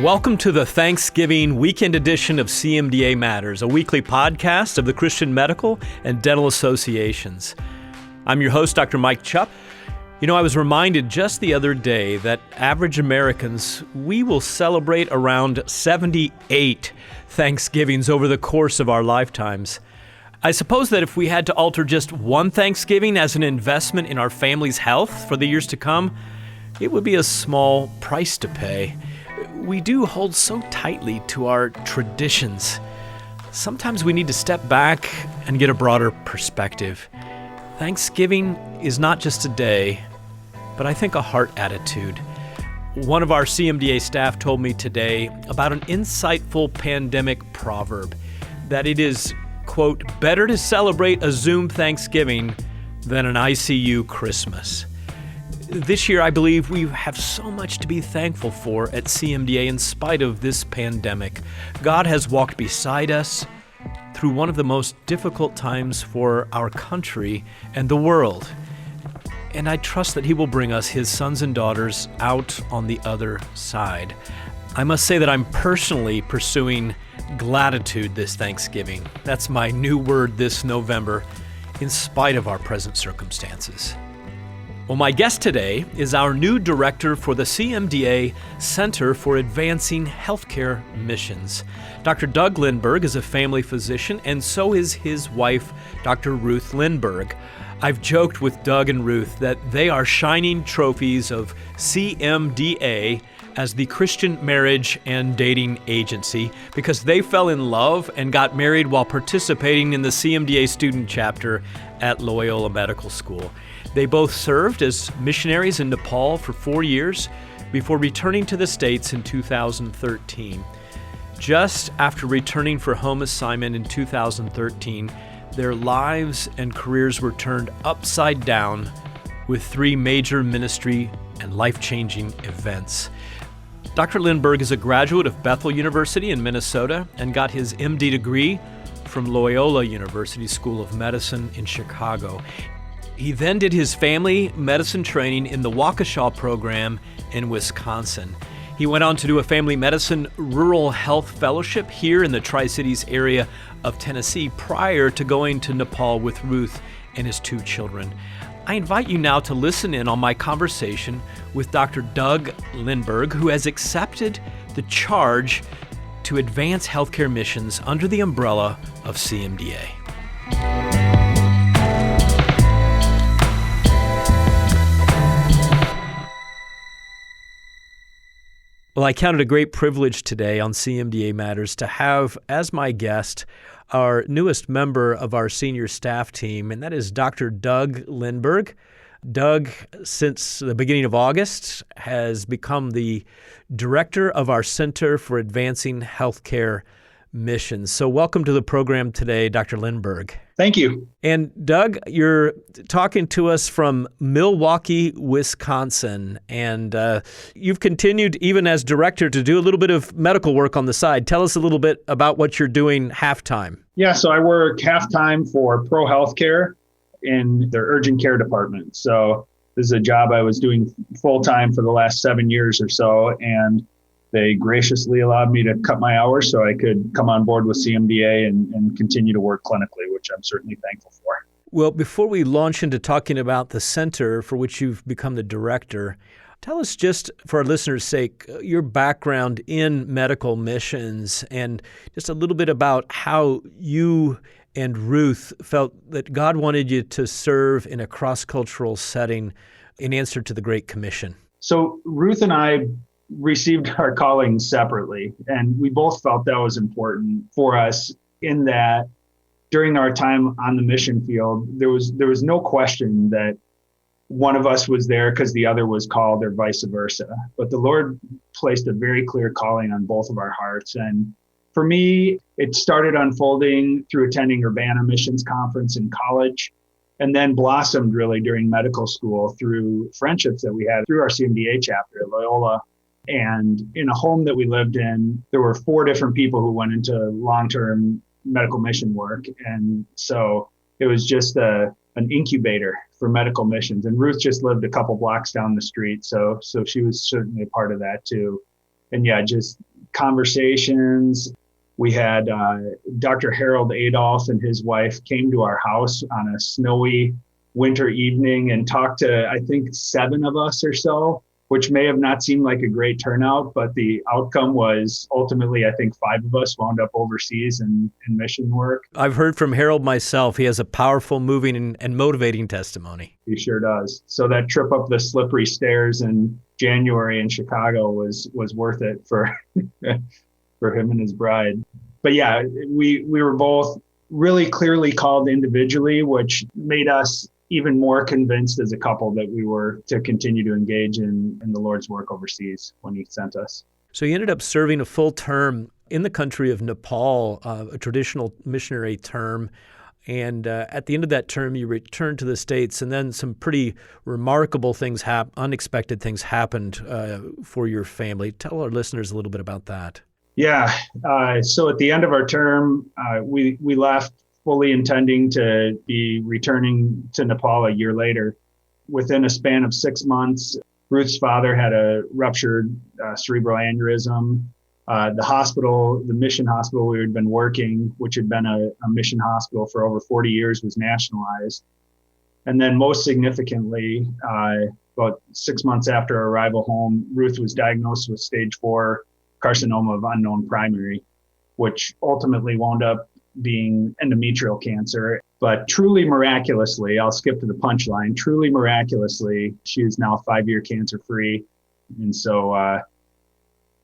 Welcome to the Thanksgiving weekend edition of CMDA Matters, a weekly podcast of the Christian Medical and Dental Associations. I'm your host, Dr. Mike Chupp. You know, I was reminded just the other day that average Americans, we will celebrate around 78 Thanksgivings over the course of our lifetimes. I suppose that if we had to alter just one Thanksgiving as an investment in our family's health for the years to come, it would be a small price to pay. We do hold so tightly to our traditions. Sometimes we need to step back and get a broader perspective. Thanksgiving is not just a day, but I think a heart attitude. One of our CMDA staff told me today about an insightful pandemic proverb, that it is, quote, better to celebrate a Zoom Thanksgiving than an ICU Christmas. This year, I believe we have so much to be thankful for at CMDA in spite of this pandemic. God has walked beside us through one of the most difficult times for our country and the world. And I trust that He will bring us, His sons and daughters, out on the other side. I must say that I'm personally pursuing gratitude this Thanksgiving. That's my new word this November, in spite of our present circumstances. Well, my guest today is our new director for the CMDA Center for Advancing Healthcare Missions. Dr. Doug Lindbergh is a family physician, and so is his wife, Dr. Ruth Lindberg. I've joked with Doug and Ruth that they are shining trophies of CMDA as the Christian Marriage and Dating Agency because they fell in love and got married while participating in the CMDA student chapter at Loyola Medical School. They both served as missionaries in Nepal for 4 years before returning to the States in 2013. Just after returning for home assignment in 2013, their lives and careers were turned upside down with 3 major ministry and life-changing events. Dr. Lindbergh is a graduate of Bethel University in Minnesota and got his MD degree from Loyola University School of Medicine in Chicago. He then did his family medicine training in the Waukesha program in Wisconsin. He went on to do a family medicine rural health fellowship here in the Tri-Cities area of Tennessee prior to going to Nepal with Ruth and his 2 children. I invite you now to listen in on my conversation with Dr. Doug Lindbergh, who has accepted the charge to advance healthcare missions under the umbrella of CMDA. Well, I count it a great privilege today on CMDA Matters to have as my guest our newest member of our senior staff team, and that is Dr. Doug Lindbergh. Doug, since the beginning of August, has become the director of our Center for Advancing Healthcare Missions. So welcome to the program today, Dr. Lindbergh. Thank you. And Doug, you're talking to us from Milwaukee, Wisconsin, and you've continued even as director to do a little bit of medical work on the side. Tell us a little bit about what you're doing half-time. Yeah, so I work half-time for Pro Healthcare in their urgent care department. So this is a job I was doing full-time for the last 7 years or so, and they graciously allowed me to cut my hours so I could come on board with CMDA and continue to work clinically, which I'm certainly thankful for. Well, before we launch into talking about the center for which you've become the director, tell us just for our listeners' sake, your background in medical missions and just a little bit about how you and Ruth felt that God wanted you to serve in a cross-cultural setting in answer to the Great Commission. So Ruth and I received our calling separately, and we both felt that was important for us in that during our time on the mission field, there was no question that one of us was there because the other was called or vice versa. But the Lord placed a very clear calling on both of our hearts. And for me, it started unfolding through attending Urbana Missions Conference in college, and then blossomed really during medical school through friendships that we had through our CMDA chapter at Loyola. And in a home that we lived in, there were 4 different people who went into long-term medical mission work. And so it was just an incubator for medical missions. And Ruth just lived a couple blocks down the street. So she was certainly a part of that too. And yeah, just conversations. We had Dr. Harold Adolph and his wife came to our house on a snowy winter evening and talked to, I think, 7 of us or so, which may have not seemed like a great turnout, but the outcome was ultimately, I think 5 of us wound up overseas in mission work. I've heard from Harold myself. He has a powerful, moving, and motivating testimony. He sure does. So that trip up the slippery stairs in January in Chicago was worth it for for him and his bride. But yeah, we were both really clearly called individually, which made us even more convinced as a couple that we were to continue to engage in the Lord's work overseas when he sent us. So you ended up serving a full term in the country of Nepal, a traditional missionary term. And at the end of that term, you returned to the States, and then some pretty remarkable things, unexpected things happened for your family. Tell our listeners a little bit about that. Yeah. So at the end of our term, we left fully intending to be returning to Nepal a year later. Within a span of 6 months, Ruth's father had a ruptured cerebral aneurysm. The mission hospital we had been working, which had been a mission hospital for over 40 years, was nationalized. And then most significantly, about 6 months after our arrival home, Ruth was diagnosed with stage 4 carcinoma of unknown primary, which ultimately wound up being endometrial cancer. But truly miraculously, I'll skip to the punchline, truly miraculously, she is now 5-year cancer-free. And so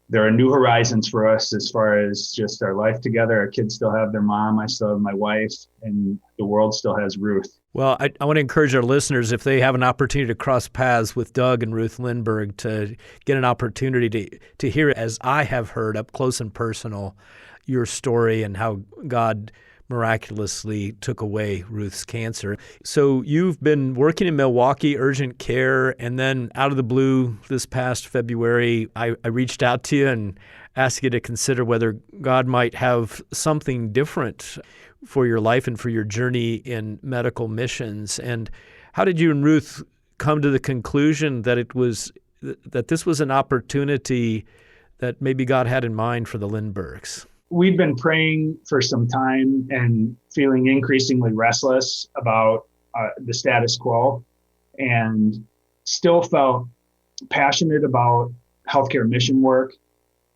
there are new horizons for us as far as just our life together. Our kids still have their mom, I still have my wife, and the world still has Ruth. Well, I want to encourage our listeners, if they have an opportunity to cross paths with Doug and Ruth Lindbergh, to get an opportunity to hear, as I have heard up close and personal, your story and how God miraculously took away Ruth's cancer. So you've been working in Milwaukee, urgent care, and then out of the blue this past February, I reached out to you and asked you to consider whether God might have something different for your life and for your journey in medical missions. And how did you and Ruth come to the conclusion that this was an opportunity that maybe God had in mind for the Lindberghs? We'd been praying for some time and feeling increasingly restless about the status quo, and still felt passionate about healthcare mission work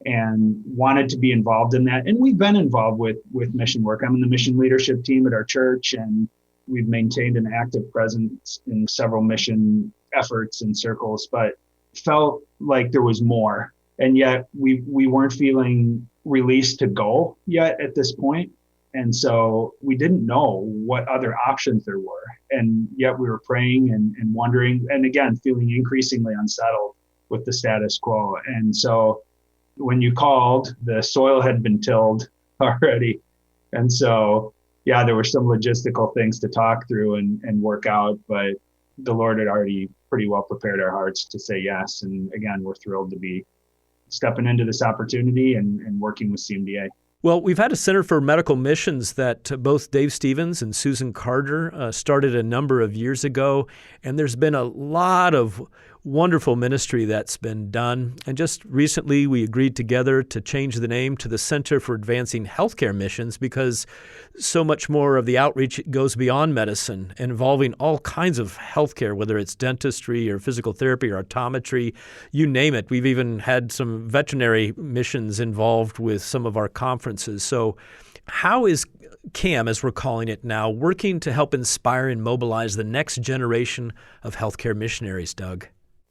and wanted to be involved in that. And we've been involved with mission work. I'm in the mission leadership team at our church, and we've maintained an active presence in several mission efforts and circles, but felt like there was more. And yet we weren't feeling released to go yet at this point. And so we didn't know what other options there were. And yet we were praying and wondering, and again, feeling increasingly unsettled with the status quo. And so when you called, the soil had been tilled already. And so, yeah, there were some logistical things to talk through and work out, but the Lord had already pretty well prepared our hearts to say yes. And again, we're thrilled to be stepping into this opportunity and working with CMDA. Well, we've had a Center for Medical Missions that both Dave Stevens and Susan Carter started a number of years ago, and there's been a lot of wonderful ministry that's been done. And just recently, we agreed together to change the name to the Center for Advancing Healthcare Missions, because so much more of the outreach goes beyond medicine, involving all kinds of healthcare, whether it's dentistry or physical therapy or optometry, you name it. We've even had some veterinary missions involved with some of our conferences. So how is CAM, as we're calling it now, working to help inspire and mobilize the next generation of healthcare missionaries, Doug?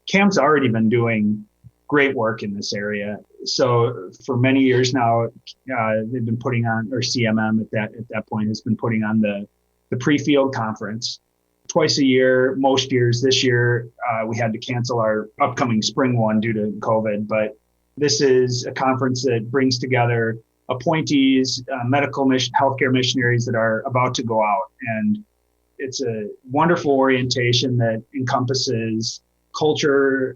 CAM's already been doing great work in this area. So for many years now, they've been putting on, or CMM at that point has been putting on the pre-field conference twice a year, most years. This year, we had to cancel our upcoming spring one due to COVID, but this is a conference that brings together appointees, healthcare missionaries that are about to go out. And it's a wonderful orientation that encompasses culture,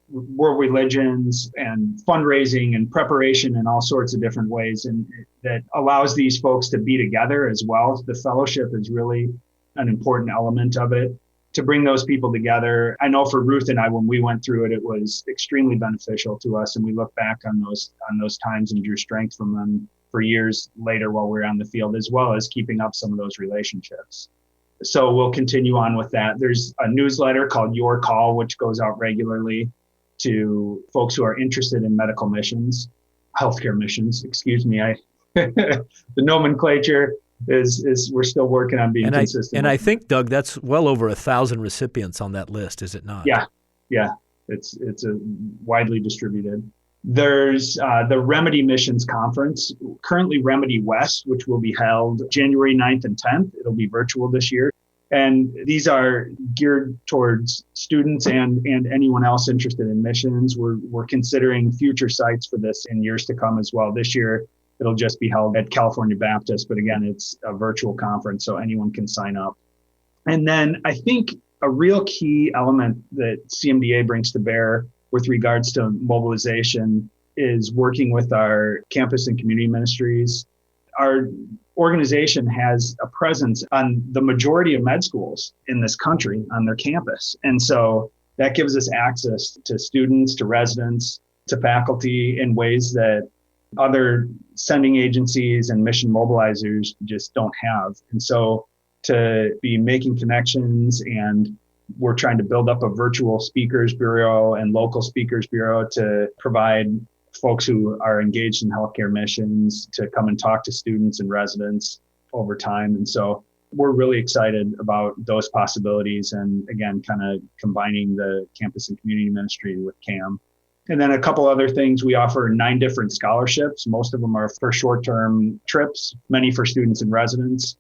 world religions, and fundraising and preparation in all sorts of different ways. And that allows these folks to be together as well. The fellowship is really an important element of it. to bring those people together. I know for Ruth and I, when we went through it, it was extremely beneficial to us. And we look back on those times and drew strength from them for years later while we were on the field, as well as keeping up some of those relationships. So we'll continue on with that. There's a newsletter called Your Call, which goes out regularly to folks who are interested in medical missions, healthcare missions, excuse me. The nomenclature is we're still working on being consistent. I think, Doug, that's well over 1,000 recipients on that list, is it not? Yeah. It's a widely distributed. There's the Remedy Missions Conference, currently Remedy West, which will be held January 9th and 10th. It'll be virtual this year. And these are geared towards students and anyone else interested in missions. We're considering future sites for this in years to come as well. This year, it'll just be held at California Baptist, but again, it's a virtual conference, so anyone can sign up. And then I think a real key element that CMDA brings to bear with regards to mobilization is working with our campus and community ministries. Our organization has a presence on the majority of med schools in this country on their campus. And so that gives us access to students, to residents, to faculty in ways that other sending agencies and mission mobilizers just don't have. And so to be making connections, and we're trying to build up a virtual speakers bureau and local speakers bureau to provide folks who are engaged in healthcare missions to come and talk to students and residents over time. And so we're really excited about those possibilities. And again, kind of combining the campus and community ministry with CAM. And then a couple other things. We offer 9 different scholarships. Most of them are for short-term trips, many for students and residents.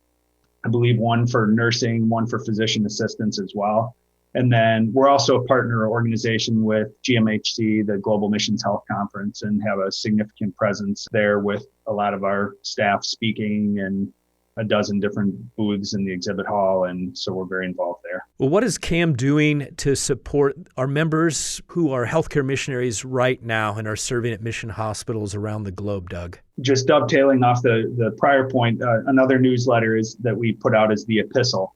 I believe 1 for nursing, 1 for physician assistants as well. And then we're also a partner organization with GMHC, the Global Missions Health Conference, and have a significant presence there with a lot of our staff speaking and a dozen different booths in the exhibit hall. And so we're very involved there. Well, what is CAM doing to support our members who are healthcare missionaries right now and are serving at mission hospitals around the globe, Doug? Just dovetailing off the prior point, another newsletter is that we put out is the Epistle.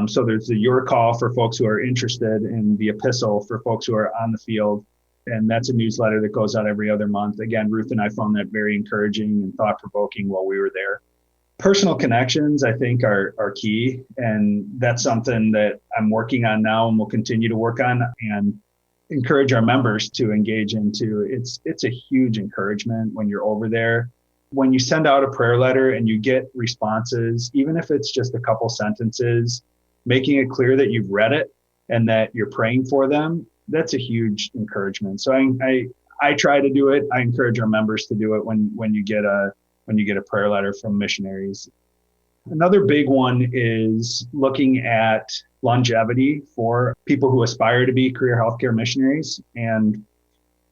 So there's the Your Call for folks who are interested, and the Epistle for folks who are on the field. And that's a newsletter that goes out every other month. Again, Ruth and I found that very encouraging and thought-provoking while we were there. Personal connections, I think, are key. And that's something that I'm working on now and will continue to work on and encourage our members to engage into. It's a huge encouragement when you're over there. When you send out a prayer letter and you get responses, even if it's just a couple sentences, making it clear that you've read it and that you're praying for them, that's a huge encouragement. So I try to do it. I encourage our members to do it when you get a prayer letter from missionaries. Another big one is looking at longevity for people who aspire to be career healthcare missionaries. And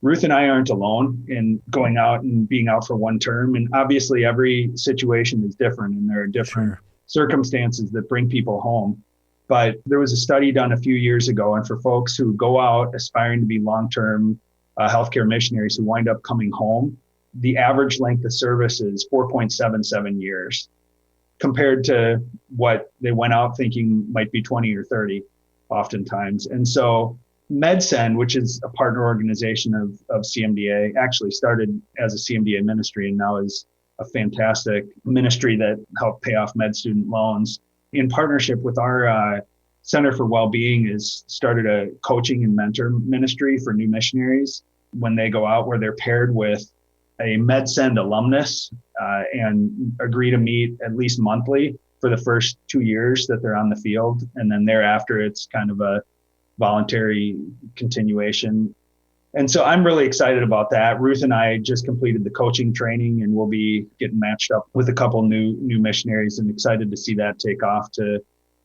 Ruth and I aren't alone in going out and being out for one term. And obviously every situation is different, and there are different circumstances that bring people home. But there was a study done a few years ago, and for folks who go out aspiring to be long-term healthcare missionaries who wind up coming home, the average length of service is 4.77 years compared to what they went out thinking might be 20 or 30 oftentimes. And so MedSend, which is a partner organization of CMDA, actually started as a CMDA ministry and now is a fantastic ministry that helped pay off med student loans. In partnership with our Center for Wellbeing, has started a coaching and mentor ministry for new missionaries when they go out, where they're paired with a MedSend alumnus and agree to meet at least monthly for the first 2 years that they're on the field. And then thereafter, it's kind of a voluntary continuation. And so I'm really excited about that. Ruth and I just completed the coaching training, and we'll be getting matched up with a couple new missionaries, and excited to see that take off to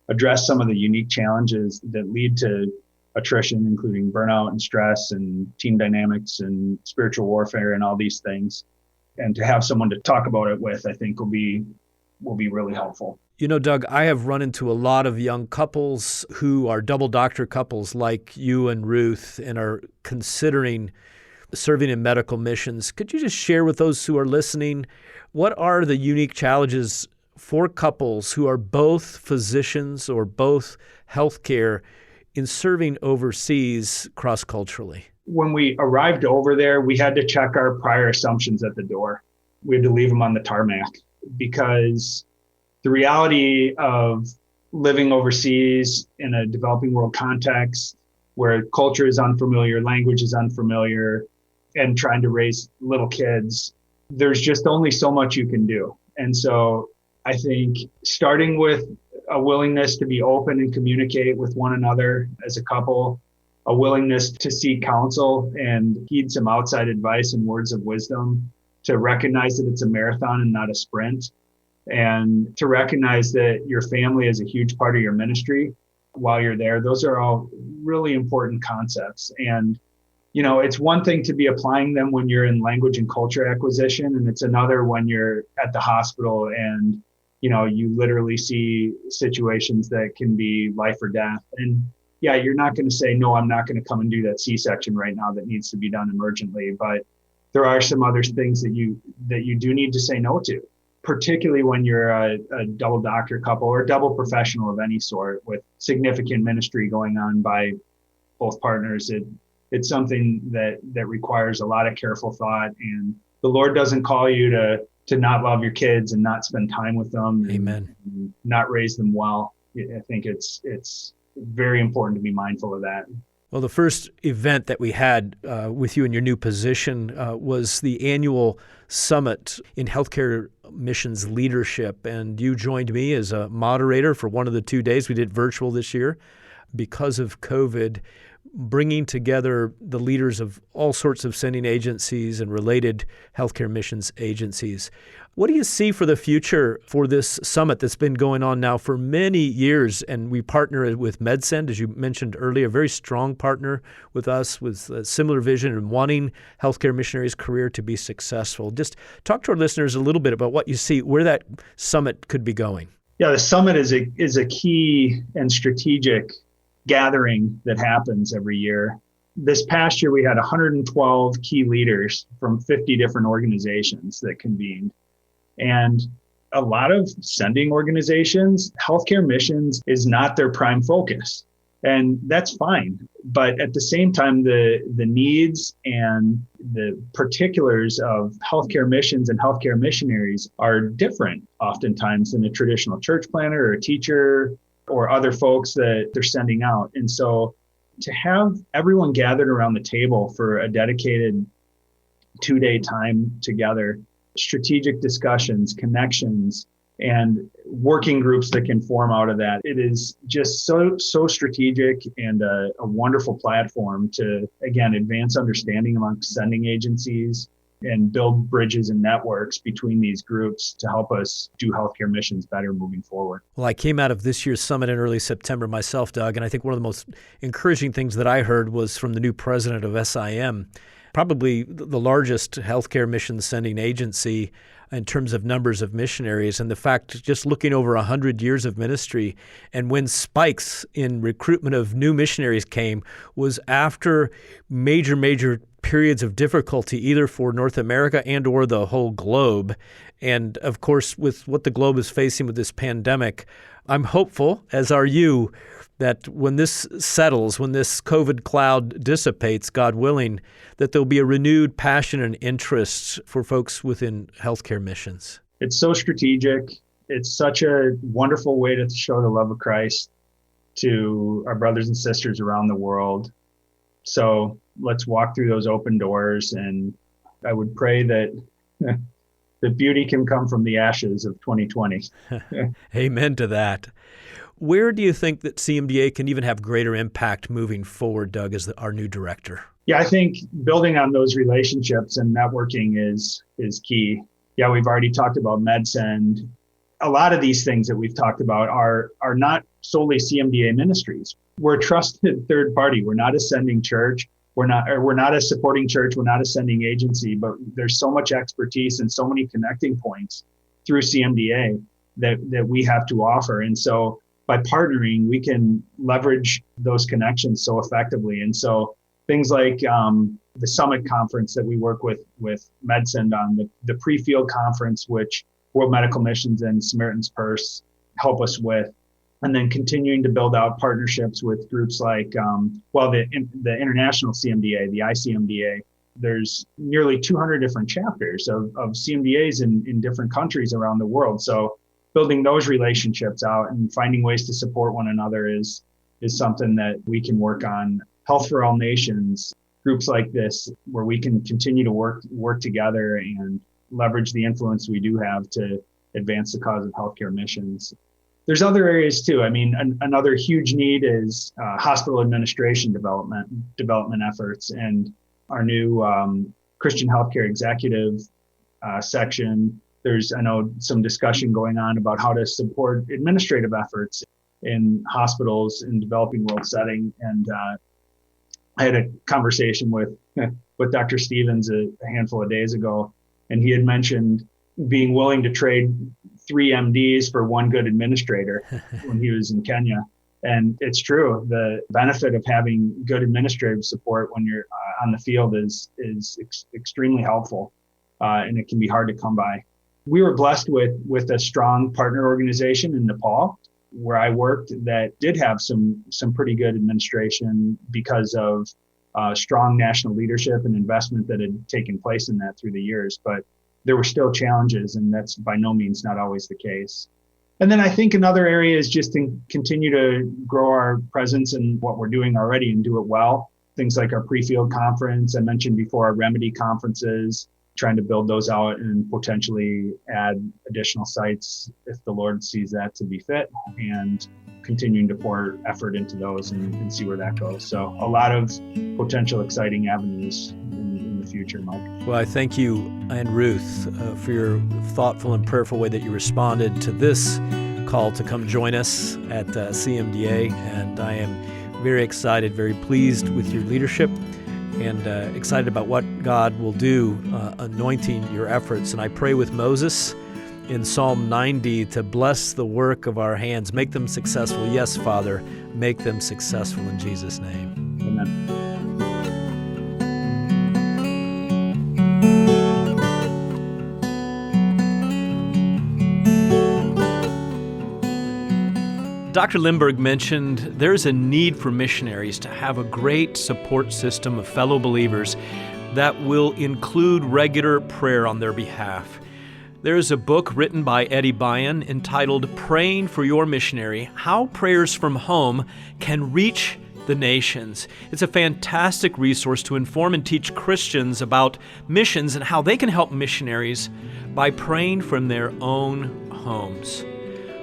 address some of the unique challenges that lead to attrition, including burnout and stress and team dynamics and spiritual warfare and all these things. And to have someone to talk about it with, I think will be really helpful. You know, Doug, I have run into a lot of young couples who are double doctor couples like you and Ruth and are considering serving in medical missions. Could you just share with those who are listening, what are the unique challenges for couples who are both physicians or both healthcare in serving overseas cross-culturally? When we arrived over there, we had to check our prior assumptions at the door. We had to leave them on the tarmac because the reality of living overseas in a developing world context where culture is unfamiliar, language is unfamiliar, and trying to raise little kids, there's just only so much you can do. And so I think starting with a willingness to be open and communicate with one another as a couple, a willingness to seek counsel and heed some outside advice and words of wisdom, to recognize that it's a marathon and not a sprint, and to recognize that your family is a huge part of your ministry while you're there. Those are all really important concepts. And, you know, it's one thing to be applying them when you're in language and culture acquisition, and it's another when you're at the hospital and, you know, you literally see situations that can be life or death. And yeah, you're not going to say, no, I'm not going to come and do that C-section right now that needs to be done emergently. But there are some other things that you do need to say no to, particularly when you're a double doctor couple or double professional of any sort with significant ministry going on by both partners. It's something that requires a lot of careful thought, and the Lord doesn't call you to not love your kids and not spend time with them. Amen. And not raise them well. I think it's very important to be mindful of that. Well, the first event that we had with you in your new position was the annual summit in healthcare missions leadership, and you joined me as a moderator for one of the 2 days. We did virtual this year because of COVID, bringing together the leaders of all sorts of sending agencies and related healthcare missions agencies. What do you see for the future for this summit that's been going on now for many years? And we partner with MedSend, as you mentioned earlier, a very strong partner with us with a similar vision and wanting healthcare missionaries' career to be successful. Just talk to our listeners a little bit about what you see, where that summit could be going. Yeah, the summit is a key and strategic gathering that happens every year. This past year, we had 112 key leaders from 50 different organizations that convened. And a lot of sending organizations, healthcare missions is not their prime focus. And that's fine. But at the same time, the needs and the particulars of healthcare missions and healthcare missionaries are different oftentimes than a traditional church planner or a teacher or other folks that they're sending out. And so to have everyone gathered around the table for a dedicated 2-day time together, strategic discussions, connections, and working groups that can form out of that. It is just so strategic and a wonderful platform to, again, advance understanding among sending agencies and build bridges and networks between these groups to help us do healthcare missions better moving forward. Well, I came out of this year's summit in early September myself, Doug, and I think one of the most encouraging things that I heard was from the new president of SIM, probably the largest healthcare mission sending agency in terms of numbers of missionaries, and the fact just looking over 100 years of ministry, and when spikes in recruitment of new missionaries came was after major periods of difficulty, either for North America and or the whole globe. And of course, with what the globe is facing with this pandemic, I'm hopeful, as are you, that when this settles, when this COVID cloud dissipates, God willing, that there'll be a renewed passion and interest for folks within healthcare missions. It's so strategic. It's such a wonderful way to show the love of Christ to our brothers and sisters around the world. So let's walk through those open doors. And I would pray that the beauty can come from the ashes of 2020. Amen to that. Where do you think that CMDA can even have greater impact moving forward, Doug, as our new director? Yeah, I think building on those relationships and networking is key. Yeah, we've already talked about MedSend. A lot of these things that we've talked about are not solely CMDA ministries. We're a trusted third party. We're not a sending church. We're not a supporting church. We're not a sending agency, but there's so much expertise and so many connecting points through CMDA that we have to offer. And so by partnering, we can leverage those connections so effectively. And so things like the summit conference that we work with MedSend on, the pre-field conference, which World Medical Missions and Samaritan's Purse help us with. And then continuing to build out partnerships with groups like, the international CMDA, the ICMDA. There's nearly 200 different chapters of CMDAs in different countries around the world. So building those relationships out and finding ways to support one another is something that we can work on. Health for All Nations, groups like this, where we can continue to work together and leverage the influence we do have to advance the cause of healthcare missions. There's other areas too. I mean, another huge need is hospital administration development efforts, and our new Christian healthcare executive section. There's, I know, some discussion going on about how to support administrative efforts in hospitals in developing world setting. And I had a conversation with Dr. Stevens a handful of days ago, and he had mentioned being willing to trade 3 MDs for 1 good administrator when he was in Kenya. And it's true. The benefit of having good administrative support when you're on the field is extremely helpful, and it can be hard to come by. We were blessed with a strong partner organization in Nepal, where I worked, that did have some pretty good administration because of strong national leadership and investment that had taken place in that through the years. But there were still challenges, and that's by no means not always the case. And then I think another area is just to continue to grow our presence in what we're doing already and do it well. Things like our pre-field conference, I mentioned before, our Remedy conferences, trying to build those out and potentially add additional sites if the Lord sees that to be fit, and continuing to pour effort into those and see where that goes. So a lot of potential exciting avenues in the future, Mike. Well, I thank you and Ruth for your thoughtful and prayerful way that you responded to this call to come join us at CMDA. And I am very excited, very pleased with your leadership, and excited about what God will do anointing your efforts. And I pray with Moses in Psalm 90 to bless the work of our hands, make them successful. Yes, Father, make them successful in Jesus' name. Amen. Dr. Lindbergh mentioned there's a need for missionaries to have a great support system of fellow believers that will include regular prayer on their behalf. There is a book written by Eddie Bayan entitled Praying for Your Missionary: How Prayers from Home Can Reach the Nations. It's a fantastic resource to inform and teach Christians about missions and how they can help missionaries by praying from their own homes.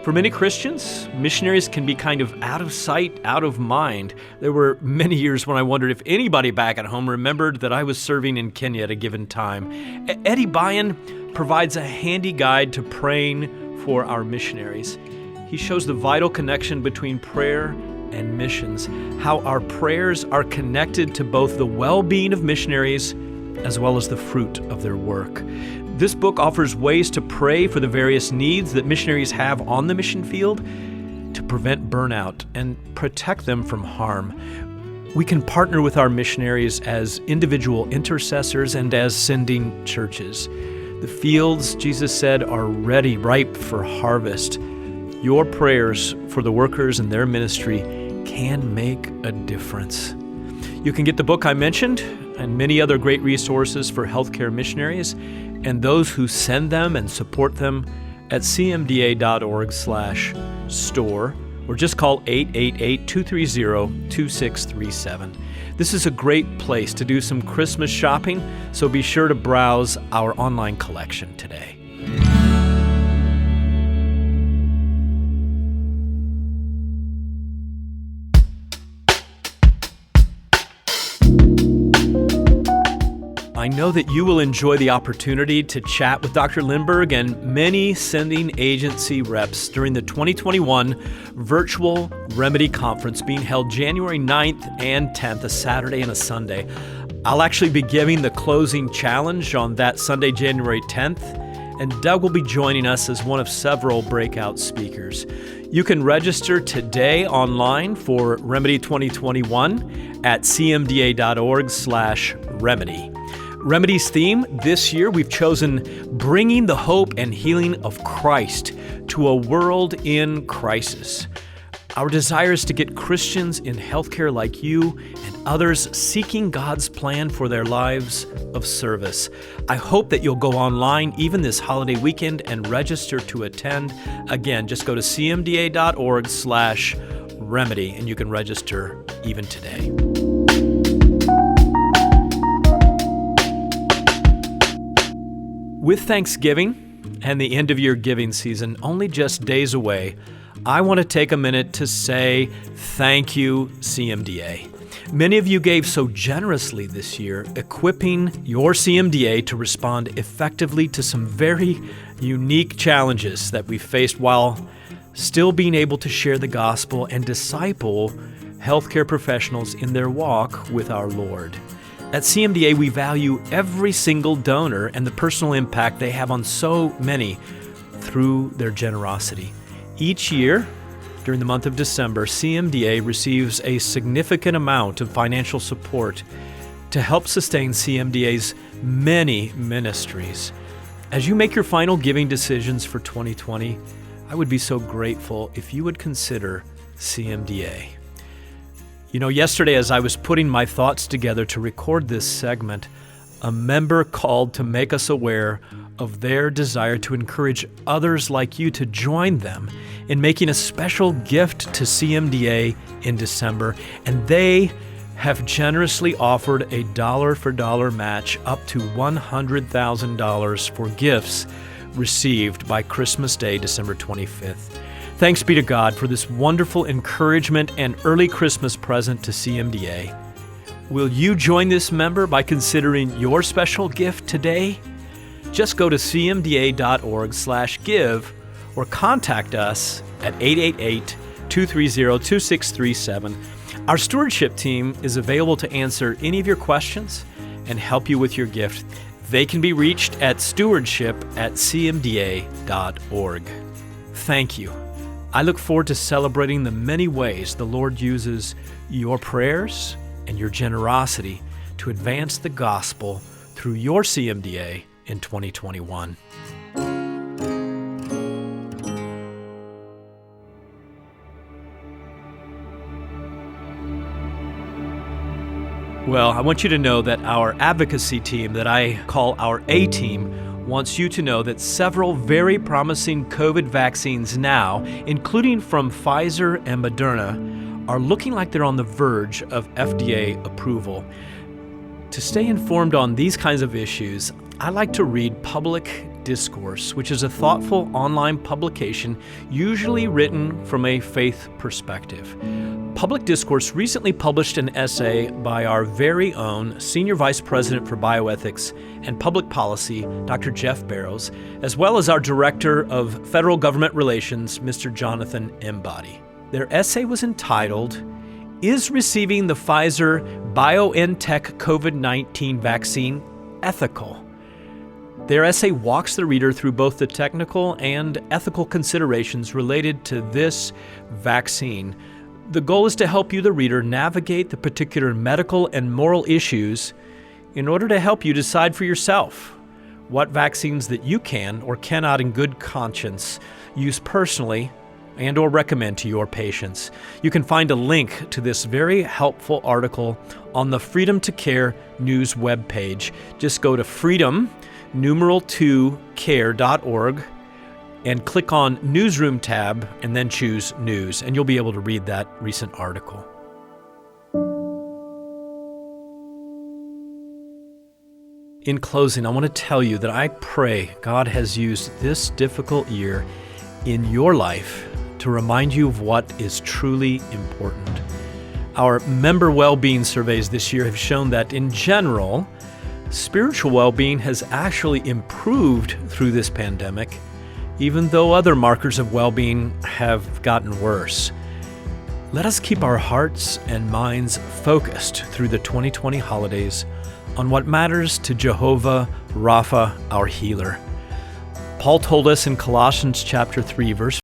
For many Christians, missionaries can be kind of out of sight, out of mind. There were many years when I wondered if anybody back at home remembered that I was serving in Kenya at a given time. Eddie Bayan provides a handy guide to praying for our missionaries. He shows the vital connection between prayer and missions, how our prayers are connected to both the well-being of missionaries as well as the fruit of their work. This book offers ways to pray for the various needs that missionaries have on the mission field to prevent burnout and protect them from harm. We can partner with our missionaries as individual intercessors and as sending churches. The fields, Jesus said, are ready, ripe for harvest. Your prayers for the workers in their ministry can make a difference. You can get the book I mentioned and many other great resources for healthcare missionaries and those who send them and support them at cmda.org/store, or just call 888-230-2637. This is a great place to do some Christmas shopping, so be sure to browse our online collection today. I know that you will enjoy the opportunity to chat with Dr. Lindbergh and many sending agency reps during the 2021 Virtual Remedy Conference being held January 9th and 10th, a Saturday and a Sunday. I'll actually be giving the closing challenge on that Sunday, January 10th, and Doug will be joining us as one of several breakout speakers. You can register today online for Remedy 2021 at cmda.org/remedy. Remedy's theme this year, we've chosen Bringing the Hope and Healing of Christ to a World in Crisis. Our desire is to get Christians in healthcare like you and others seeking God's plan for their lives of service. I hope that you'll go online even this holiday weekend and register to attend. Again, just go to cmda.org/remedy and you can register even today. With Thanksgiving and the end-of-year giving season only just days away, I want to take a minute to say thank you, CMDA. Many of you gave so generously this year, equipping your CMDA to respond effectively to some very unique challenges that we faced while still being able to share the gospel and disciple healthcare professionals in their walk with our Lord. At CMDA, we value every single donor and the personal impact they have on so many through their generosity. Each year, during the month of December, CMDA receives a significant amount of financial support to help sustain CMDA's many ministries. As you make your final giving decisions for 2020, I would be so grateful if you would consider CMDA. You know, yesterday as I was putting my thoughts together to record this segment, a member called to make us aware of their desire to encourage others like you to join them in making a special gift to CMDA in December, and they have generously offered a dollar-for-dollar match up to $100,000 for gifts received by Christmas Day, December 25th. Thanks be to God for this wonderful encouragement and early Christmas present to CMDA. Will you join this member by considering your special gift today? Just go to cmda.org/give or contact us at 888-230-2637. Our stewardship team is available to answer any of your questions and help you with your gift. They can be reached at stewardship@cmda.org. Thank you. I look forward to celebrating the many ways the Lord uses your prayers and your generosity to advance the gospel through your CMDA in 2021. Well, I want you to know that our advocacy team, that I call our A-team, wants you to know that several very promising COVID vaccines now, including from Pfizer and Moderna, are looking like they're on the verge of FDA approval. To stay informed on these kinds of issues, I like to read Public Discourse, which is a thoughtful online publication usually written from a faith perspective. Public Discourse recently published an essay by our very own Senior Vice President for Bioethics and Public Policy, Dr. Jeff Barrows, as well as our Director of Federal Government Relations, Mr. Jonathan Embody. Their essay was entitled, "Is Receiving the Pfizer BioNTech COVID-19 Vaccine Ethical?" Their essay walks the reader through both the technical and ethical considerations related to this vaccine. The goal is to help you, the reader, navigate the particular medical and moral issues in order to help you decide for yourself what vaccines that you can or cannot in good conscience use personally and or recommend to your patients. You can find a link to this very helpful article on the Freedom to Care News webpage. Just go to freedom2care.org and click on Newsroom tab and then choose News, and you'll be able to read that recent article. In closing, I want to tell you that I pray God has used this difficult year in your life to remind you of what is truly important. Our member well-being surveys this year have shown that, in general, spiritual well-being has actually improved through this pandemic, even though other markers of well-being have gotten worse. Let us keep our hearts and minds focused through the 2020 holidays on what matters to Jehovah Rapha, our healer. Paul told us in Colossians chapter 3, verse